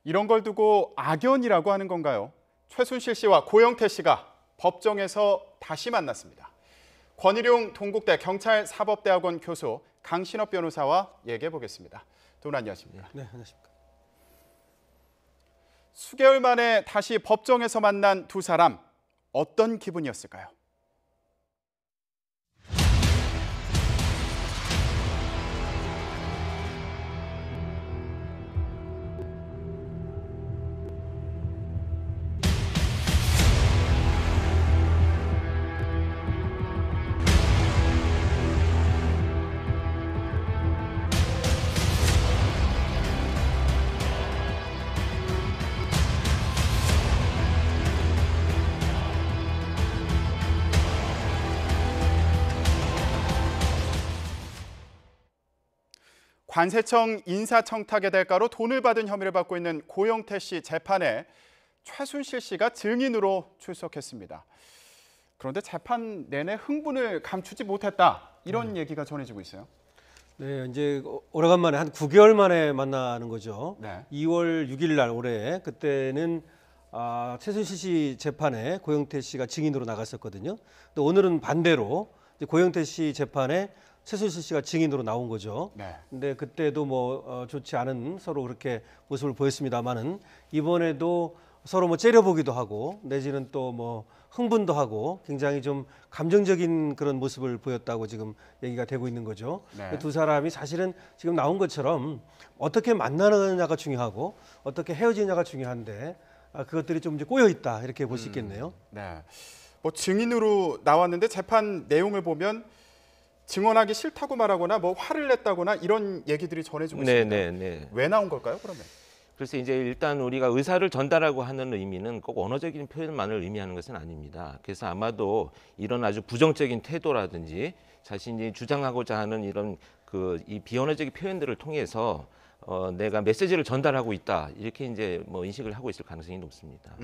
이런 걸 두고 악연이라고 하는 건가요? 최순실 씨와 고영태 씨가 법정에서 다시 만났습니다. 권일용 동국대 경찰사법대학원 교수 강신업 변호사와 얘기해 보겠습니다. 두 분 안녕하십니까? 네, 안녕하십니까. 수개월 만에 다시 법정에서 만난 두 사람, 어떤 기분이었을까요? 관세청 인사청탁의 대가로 돈을 받은 혐의를 받고 있는 고영태 씨 재판에 최순실 씨가 증인으로 출석했습니다. 그런데 재판 내내 흥분을 감추지 못했다, 이런 얘기가 전해지고 있어요. 네, 이제 오래간만에 한 9개월 만에 만나는 거죠. 네. 2월 6일 날 올해 그때는 최순실 씨 재판에 고영태 씨가 증인으로 나갔었거든요. 근데 오늘은 반대로 이제 고영태 씨 재판에 최순실 씨가 증인으로 나온 거죠. 네. 근데 그때도 좋지 않은 서로 그렇게 모습을 보였습니다만은 이번에도 서로 째려보기도 하고 내지는 또 흥분도 하고 굉장히 좀 감정적인 그런 모습을 보였다고 지금 얘기가 되고 있는 거죠. 네. 두 사람이 사실은 지금 나온 것처럼 어떻게 만나느냐가 중요하고 어떻게 헤어지느냐가 중요한데 그것들이 좀 이제 꼬여 있다, 이렇게 볼 수 있겠네요. 네. 증인으로 나왔는데 재판 내용을 보면 증언하기 싫다고 말하거나 화를 냈다거나 이런 얘기들이 전해지고 있습니다. 네. 왜 나온 걸까요, 그러면? 그래서 이제 일단 우리가 의사를 전달하고 하는 의미는 꼭 언어적인 표현만을 의미하는 것은 아닙니다. 그래서 아마도 이런 아주 부정적인 태도라든지 자신이 주장하고자 하는 이런 이 비언어적인 표현들을 통해서 내가 메시지를 전달하고 있다, 이렇게 이제 인식을 하고 있을 가능성이 높습니다.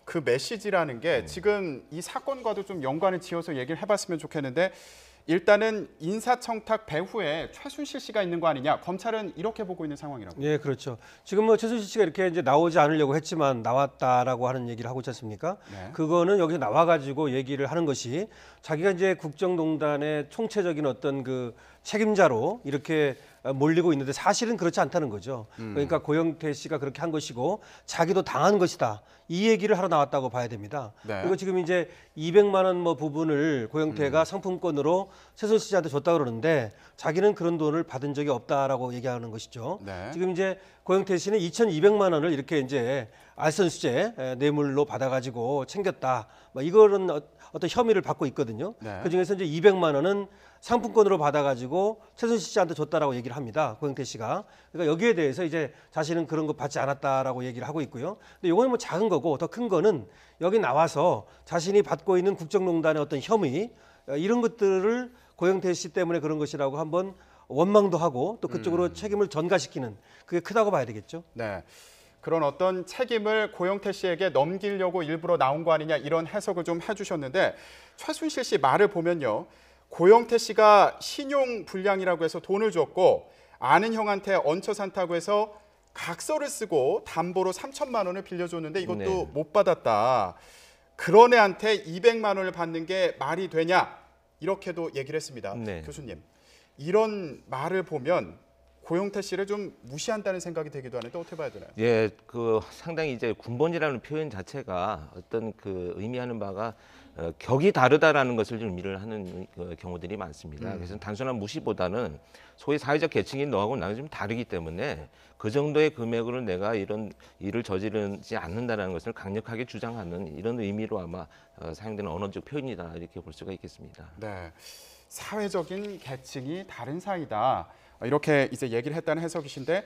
그 메시지라는 게 지금 이 사건과도 좀 연관을 지어서 얘기를 해봤으면 좋겠는데, 일단은 인사청탁 배후에 최순실 씨가 있는 거 아니냐, 검찰은 이렇게 보고 있는 상황이라고. 예, 그렇죠. 지금 최순실 씨가 이렇게 이제 나오지 않으려고 했지만 나왔다라고 하는 얘기를 하고 있지 않습니까? 네. 그거는 여기서 나와가지고 얘기를 하는 것이 자기가 이제 국정농단의 총체적인 어떤 그 책임자로 이렇게 몰리고 있는데 사실은 그렇지 않다는 거죠. 그러니까 고영태 씨가 그렇게 한 것이고 자기도 당한 것이다, 이 얘기를 하러 나왔다고 봐야 됩니다. 네. 그리고 지금 이제 200만 원 부분을 고영태가 상품권으로 최순실 씨한테 줬다 그러는데 자기는 그런 돈을 받은 적이 없다라고 얘기하는 것이죠. 네. 지금 이제 고영태 씨는 2,200만 원을 이렇게 이제 알선수재 뇌물로 받아가지고 챙겼다, 이거는 어떤 혐의를 받고 있거든요. 네. 그 중에서 이제 200만 원은 상품권으로 받아가지고 최순실 씨한테 줬다라고 얘기를 합니다, 고영태 씨가. 그러니까 여기에 대해서 이제 자신은 그런 거 받지 않았다라고 얘기를 하고 있고요. 근데 이거는 작은 거고, 더 큰 거는 여기 나와서 자신이 받고 있는 국정농단의 어떤 혐의, 이런 것들을 고영태 씨 때문에 그런 것이라고 한번 원망도 하고 또 그쪽으로 책임을 전가시키는, 그게 크다고 봐야 되겠죠. 네. 그런 어떤 책임을 고영태 씨에게 넘기려고 일부러 나온 거 아니냐, 이런 해석을 좀 해주셨는데, 최순실 씨 말을 보면요, 고영태 씨가 신용 불량이라고 해서 돈을 줬고 아는 형한테 얹혀 산다고 해서 각서를 쓰고 담보로 3천만 원을 빌려줬는데 이것도 네. 못 받았다. 그런 애한테 200만 원을 받는 게 말이 되냐, 이렇게도 얘기를 했습니다. 네. 교수님, 이런 말을 보면 고영태 씨를 좀 무시한다는 생각이 들기도 하는데 어떻게 봐야 되나요? 예, 상당히 이제 군번이라는 표현 자체가 어떤 의미하는 바가 격이 다르다라는 것을 좀 의미를 하는 경우들이 많습니다. 그래서 단순한 무시보다는 소위 사회적 계층인 너하고 나는 좀 다르기 때문에 그 정도의 금액으로 내가 이런 일을 저지르지 않는다는 것을 강력하게 주장하는 이런 의미로 아마 사용되는 언어적 표현이다, 이렇게 볼 수가 있겠습니다. 네, 사회적인 계층이 다른 사이다, 이렇게 이제 얘기를 했다는 해석이신데,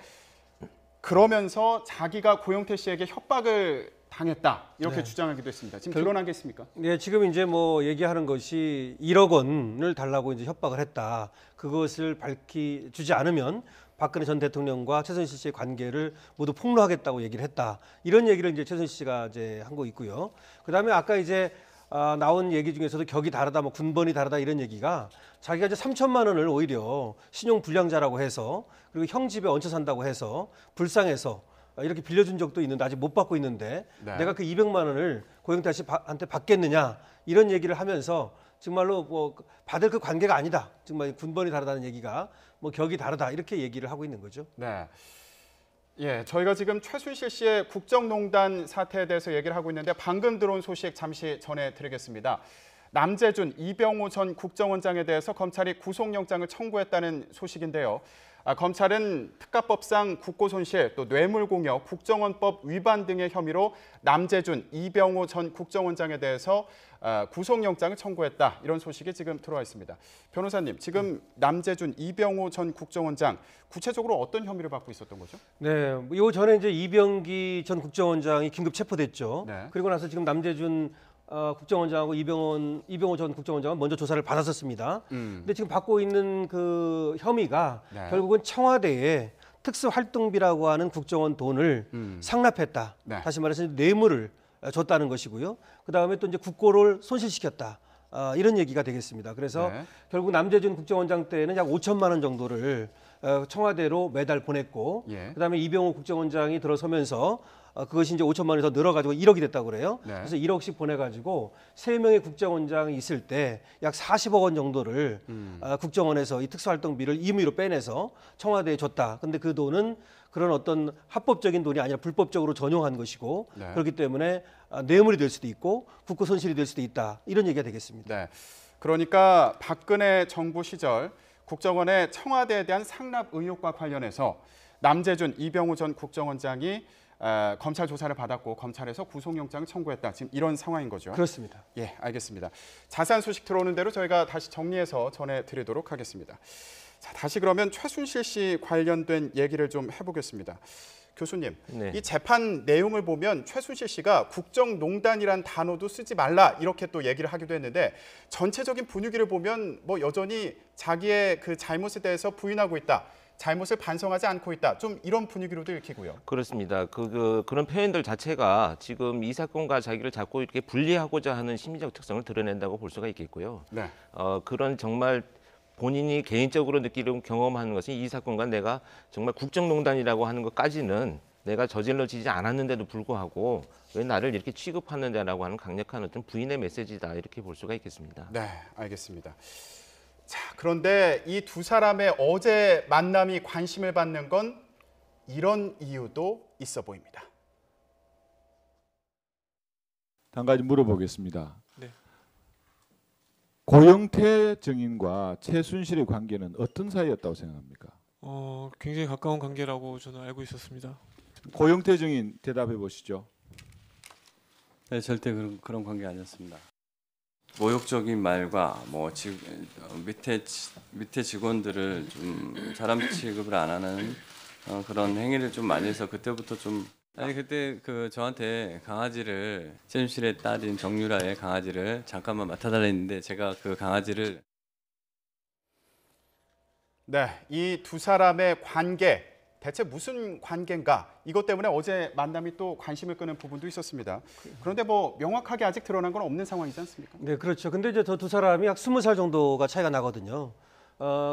그러면서 자기가 고영태 씨에게 협박을 당했다, 이렇게 주장하기도 했습니다. 지금 드러난 게 있습니까? 네, 지금 이제 얘기하는 것이 1억 원을 달라고 이제 협박을 했다. 그것을 밝히주지 않으면 박근혜 전 대통령과 최순실 씨의 관계를 모두 폭로하겠다고 얘기를 했다, 이런 얘기를 이제 최순실 씨가 이제 한 거 있고요. 그다음에 아까 이제 나온 얘기 중에서도 격이 다르다, 군번이 다르다, 이런 얘기가 자기가 이제 3천만 원을 오히려 신용 불량자라고 해서, 그리고 형 집에 얹혀 산다고 해서 불쌍해서 이렇게 빌려준 적도 있는데 아직 못 받고 있는데 네. 내가 그 200만 원을 고영태 씨한테 받겠느냐 이런 얘기를 하면서 정말로 뭐 받을 그 관계가 아니다. 정말 군번이 다르다는 얘기가 뭐 격이 다르다 이렇게 얘기를 하고 있는 거죠. 네. 예, 저희가 지금 최순실 씨의 국정농단 사태에 대해서 얘기를 하고 있는데 방금 들어온 소식 잠시 전해드리겠습니다. 남재준, 이병호 전 국정원장에 대해서 검찰이 구속영장을 청구했다는 소식인데요. 검찰은 특가법상 국고손실, 또 뇌물공여, 국정원법 위반 등의 혐의로 남재준, 이병호 전 국정원장에 대해서 구속영장을 청구했다. 이런 소식이 지금 들어와 있습니다. 변호사님, 지금 남재준, 이병호 전 국정원장 구체적으로 어떤 혐의를 받고 있었던 거죠? 네, 요 전에 이제 이병기 전 국정원장이 긴급 체포됐죠. 네. 그리고 나서 지금 남재준 국정원장하고 이병호 전 국정원장은 먼저 조사를 받았었습니다. 근데 지금 받고 있는 그 혐의가 네. 결국은 청와대에 특수활동비라고 하는 국정원 돈을 상납했다. 네. 다시 말해서 뇌물을 줬다는 것이고요. 그 다음에 또 이제 국고를 손실시켰다. 이런 얘기가 되겠습니다. 그래서 네. 결국 남재준 국정원장 때는 약 5천만 원 정도를 청와대로 매달 보냈고, 예. 그다음에 이병호 국정원장이 들어서면서 그것이 이제 5천만 원이 더 늘어가지고 1억이 됐다고 그래요. 네. 그래서 1억씩 보내가지고 3명의 국정원장이 있을 때 약 40억 원 정도를 국정원에서 이 특수활동비를 임의로 빼내서 청와대에 줬다. 근데 그 돈은 그런 어떤 합법적인 돈이 아니라 불법적으로 전용한 것이고 네. 그렇기 때문에 뇌물이 될 수도 있고 국고 손실이 될 수도 있다. 이런 얘기가 되겠습니다. 네. 그러니까 박근혜 정부 시절 국정원의 청와대에 대한 상납 의혹과 관련해서 남재준, 이병호 전 국정원장이 검찰 조사를 받았고 검찰에서 구속영장을 청구했다. 지금 이런 상황인 거죠. 그렇습니다. 예, 알겠습니다. 자세한 소식 들어오는 대로 저희가 다시 정리해서 전해드리도록 하겠습니다. 자, 다시 그러면 최순실 씨 관련된 얘기를 좀 해보겠습니다. 교수님, 네. 이 재판 내용을 보면 최순실 씨가 국정농단이란 단어도 쓰지 말라 이렇게 또 얘기를 하기도 했는데 전체적인 분위기를 보면 뭐 여전히 자기의 그 잘못에 대해서 부인하고 있다. 잘못을 반성하지 않고 있다. 좀 이런 분위기로도 읽히고요. 그렇습니다. 그런 표현들 자체가 지금 이 사건과 자기를 자꾸 이렇게 분리하고자 하는 심리적 특성을 드러낸다고 볼 수가 있겠고요. 네. 그런 정말 본인이 개인적으로 느끼려고 경험하는 것은 이 사건과 내가 정말 국정농단이라고 하는 것까지는 내가 저질러지지 않았는데도 불구하고 왜 나를 이렇게 취급하는데라고 하는 강력한 어떤 부인의 메시지다 이렇게 볼 수가 있겠습니다. 네, 알겠습니다. 자, 그런데 이 두 사람의 어제 만남이 관심을 받는 건 이런 이유도 있어 보입니다. 한 가지 물어보겠습니다. 네. 고영태 증인과 최순실의 관계는 어떤 사이였다고 생각합니까? 굉장히 가까운 관계라고 저는 알고 있었습니다. 고영태 증인 대답해 보시죠. 네, 절대 그런 관계 아니었습니다. 모욕적인 말과 뭐 밑에 직원들을 좀 사람 취급을 안 하는 그런 행위를 좀 많이 해서 그때부터 좀 그때 저한테 강아지를 최순실의 딸인 정유라의 강아지를 잠깐만 맡아달라 했는데 제가 그 강아지를 네, 이 두 사람의 관계 대체 무슨 관계인가? 이것 때문에 어제 만남이 또 관심을 끄는 부분도 있었습니다. 그런데 뭐 명확하게 아직 드러난 건 없는 상황이지 않습니까? 네, 그렇죠. 근데 이제 저 두 사람이 약 20살 정도가 차이가 나거든요.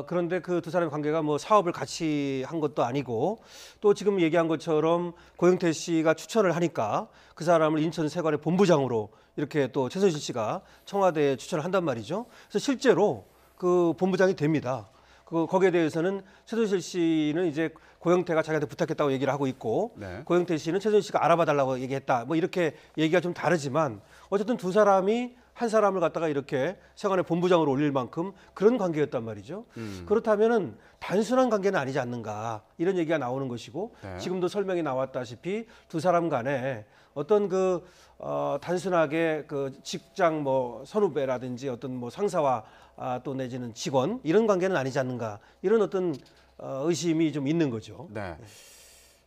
그런데 그 두 사람의 관계가 뭐 사업을 같이 한 것도 아니고 또 지금 얘기한 것처럼 고영태 씨가 추천을 하니까 그 사람을 인천세관의 본부장으로 이렇게 또 최순실 씨가 청와대에 추천을 한단 말이죠. 그래서 실제로 그 본부장이 됩니다. 거기에 대해서는 최순실 씨는 이제 고영태가 자기한테 부탁했다고 얘기를 하고 있고 네. 고영태 씨는 최순실 씨가 알아봐달라고 얘기했다. 뭐 이렇게 얘기가 좀 다르지만 어쨌든 두 사람이 한 사람을 갖다가 이렇게 세관의 본부장으로 올릴 만큼 그런 관계였단 말이죠. 그렇다면은 단순한 관계는 아니지 않는가 이런 얘기가 나오는 것이고 네. 지금도 설명이 나왔다시피 두 사람 간에 어떤 단순하게 그 직장 뭐 선후배라든지 어떤 뭐 상사와 또 내지는 직원 이런 관계는 아니지 않는가 이런 어떤 의심이 좀 있는 거죠. 네.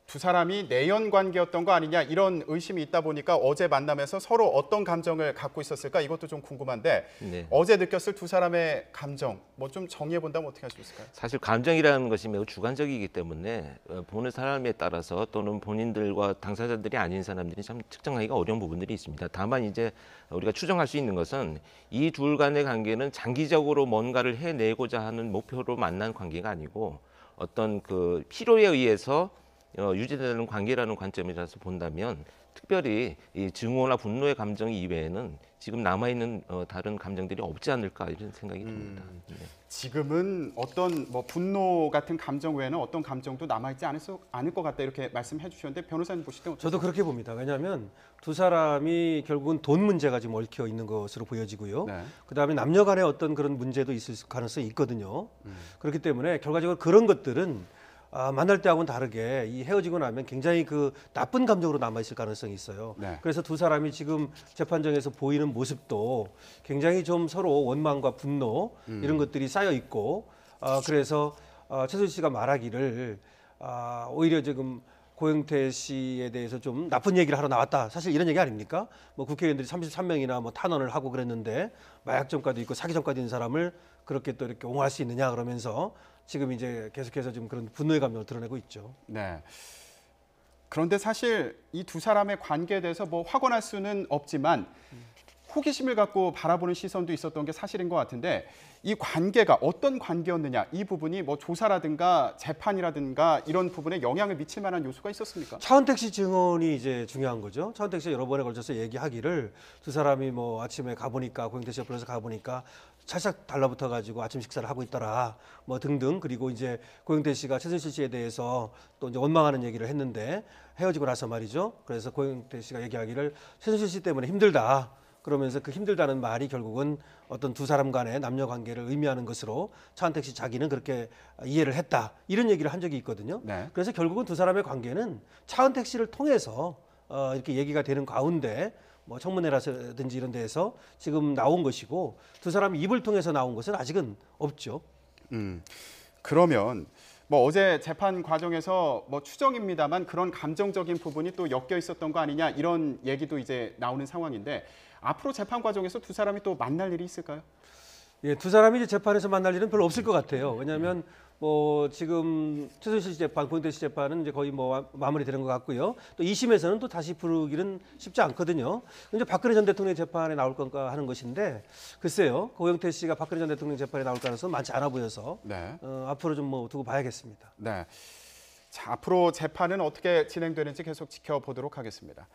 두 사람이 내연 관계였던 거 아니냐 이런 의심이 있다 보니까 어제 만남에서 서로 어떤 감정을 갖고 있었을까 이것도 좀 궁금한데 네. 어제 느꼈을 두 사람의 감정 뭐 좀 정리해 본다면 어떻게 할 수 있을까요? 사실 감정이라는 것이 매우 주관적이기 때문에 보는 사람에 따라서 또는 본인들과 당사자들이 아닌 사람들이 참 측정하기가 어려운 부분들이 있습니다. 다만 이제 우리가 추정할 수 있는 것은 이 둘 간의 관계는 장기적으로 뭔가를 해내고자 하는 목표로 만난 관계가 아니고 어떤 그 필요에 의해서 유지되는 관계라는 관점에서 본다면 특별히 이 증오나 분노의 감정 이외에는 지금 남아 있는 다른 감정들이 없지 않을까 이런 생각이 듭니다. 네. 지금은 어떤 뭐 분노 같은 감정 외에는 어떤 감정도 남아있지 않을 것 같다 이렇게 말씀해 주셨는데 변호사님 보실 때 어떠세요? 저도 그렇게 봅니다. 왜냐하면 두 사람이 결국은 돈 문제가 지금 얽혀 있는 것으로 보여지고요. 네. 그다음에 남녀 간의 어떤 그런 문제도 있을 가능성이 있거든요. 그렇기 때문에 결과적으로 그런 것들은 만날 때하고는 다르게 이 헤어지고 나면 굉장히 그 나쁜 감정으로 남아 있을 가능성이 있어요. 네. 그래서 두 사람이 지금 재판정에서 보이는 모습도 굉장히 좀 서로 원망과 분노 이런 것들이 쌓여 있고 그래서 최순실 씨가 말하기를 오히려 지금 고영태 씨에 대해서 좀 나쁜 얘기를 하러 나왔다. 사실 이런 얘기 아닙니까? 뭐 국회의원들이 33명이나 뭐 탄원을 하고 그랬는데 마약점과도 있고 사기점과도 있는 사람을 그렇게 또 이렇게 옹호할 수 있느냐 그러면서 지금 이제 계속해서 좀 그런 분노의 감정을 드러내고 있죠. 네. 그런데 사실 이 두 사람의 관계에 대해서 뭐 확언할 수는 없지만 호기심을 갖고 바라보는 시선도 있었던 게 사실인 것 같은데 이 관계가 어떤 관계였느냐 이 부분이 뭐 조사라든가 재판이라든가 이런 부분에 영향을 미칠 만한 요소가 있었습니까? 차은택 씨 증언이 이제 중요한 거죠. 차은택 씨가 여러 번에 걸쳐서 얘기하기를 두 사람이 뭐 아침에 가보니까 고영태 씨 옆에서 가보니까 살짝 달라붙어 가지고 아침 식사를 하고 있더라 뭐 등등. 그리고 이제 고영태 씨가 최순실 씨에 대해서 또 이제 원망하는 얘기를 했는데 헤어지고 나서 말이죠. 그래서 고영태 씨가 얘기하기를 최순실 씨 때문에 힘들다. 그러면서 그 힘들다는 말이 결국은 어떤 두 사람 간의 남녀 관계를 의미하는 것으로 차은택 씨 자기는 그렇게 이해를 했다. 이런 얘기를 한 적이 있거든요. 네. 그래서 결국은 두 사람의 관계는 차은택 씨를 통해서 이렇게 얘기가 되는 가운데 뭐 청문회라든지 이런 데에서 지금 나온 것이고 두 사람 입을 통해서 나온 것은 아직은 없죠. 그러면 뭐 어제 재판 과정에서 뭐 추정입니다만 그런 감정적인 부분이 또 엮여 있었던 거 아니냐 이런 얘기도 이제 나오는 상황인데 앞으로 재판 과정에서 두 사람이 또 만날 일이 있을까요? 예, 두 사람이 이제 재판에서 만날 일은 별로 없을 것 같아요. 왜냐하면 뭐 지금 최순실 씨 재판, 고영태 씨 재판은 이제 거의 뭐 마무리되는 것 같고요. 또 2심에서는 또 다시 부르기는 쉽지 않거든요. 이제 박근혜 전 대통령 재판에 나올 건가 하는 것인데 글쎄요, 고영태 씨가 박근혜 전 대통령 재판에 나올 가능성은 많지 않아 보여서 네. 앞으로 좀 뭐 두고 봐야겠습니다. 네. 자, 앞으로 재판은 어떻게 진행되는지 계속 지켜보도록 하겠습니다.